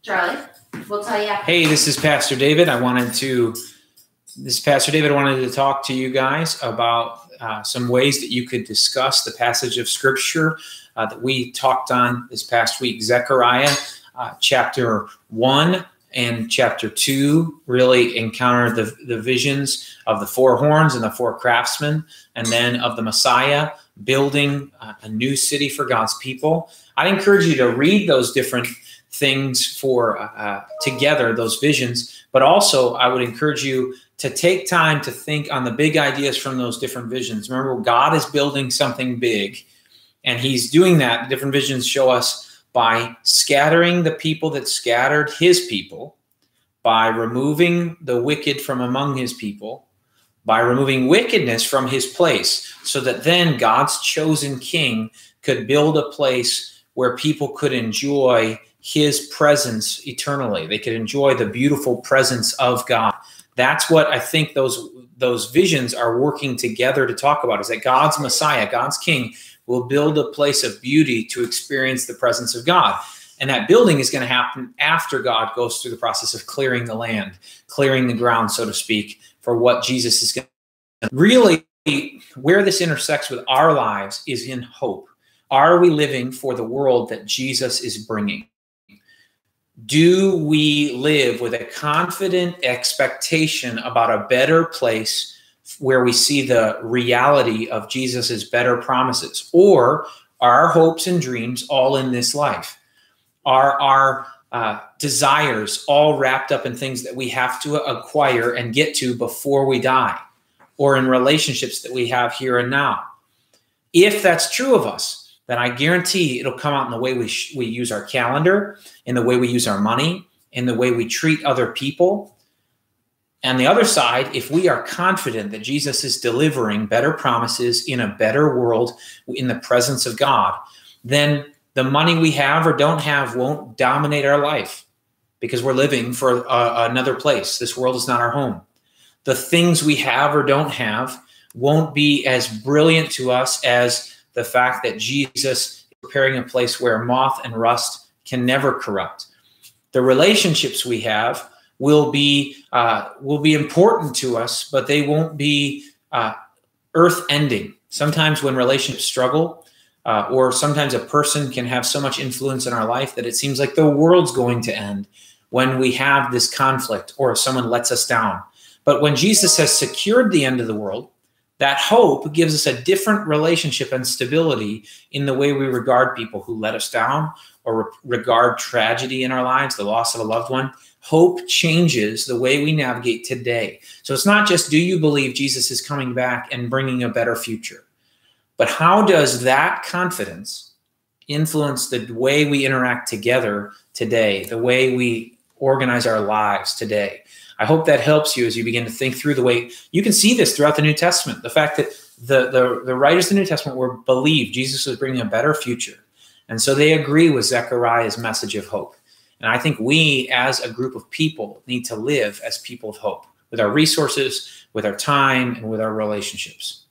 Charlie, we'll tell you. Hey, this is Pastor David. I wanted to talk to you guys about some ways that you could discuss the passage of Scripture that we talked on this past week. Zechariah chapter 1 and chapter 2 really encountered the visions of the four horns and the four craftsmen, and then of the Messiah building a new city for God's people. I'd encourage you to read those different things for together, those visions, but also I would encourage you to take time to think on the big ideas from those different visions. Remember, God is building something big, and he's doing that. Different visions show us by scattering the people that scattered his people, by removing the wicked from among his people, by removing wickedness from his place, so that then God's chosen king could build a place where people could enjoy his presence eternally. They could enjoy the beautiful presence of God. That's what I think those visions are working together to talk about, is that God's Messiah, God's King, will build a place of beauty to experience the presence of God. And that building is going to happen after God goes through the process of clearing the land, clearing the ground, so to speak, for what Jesus is going to do. Really, where this intersects with our lives is in hope. Are we living for the world that Jesus is bringing? Do we live with a confident expectation about a better place where we see the reality of Jesus's better promises? Or are our hopes and dreams all in this life? Are our desires all wrapped up in things that we have to acquire and get to before we die, or in relationships that we have here and now? If that's true of us, then I guarantee it'll come out in the way we use our calendar, in the way we use our money, in the way we treat other people. And the other side, if we are confident that Jesus is delivering better promises in a better world in the presence of God, then the money we have or don't have won't dominate our life, because we're living for another place. This world is not our home. The things we have or don't have won't be as brilliant to us as the fact that Jesus is preparing a place where moth and rust can never corrupt. The relationships we have will be important to us, but they won't be earth-ending. Sometimes when relationships struggle, or sometimes a person can have so much influence in our life that it seems like the world's going to end when we have this conflict or someone lets us down. But when Jesus has secured the end of the world, that hope gives us a different relationship and stability in the way we regard people who let us down, or regard tragedy in our lives, the loss of a loved one. Hope changes the way we navigate today. So it's not just, do you believe Jesus is coming back and bringing a better future? But how does that confidence influence the way we interact together today, the way we organize our lives today? I hope that helps you as you begin to think through the way you can see this throughout the New Testament. The fact that the writers of the New Testament believed Jesus was bringing a better future. And so they agree with Zechariah's message of hope. And I think we as a group of people need to live as people of hope, with our resources, with our time, and with our relationships.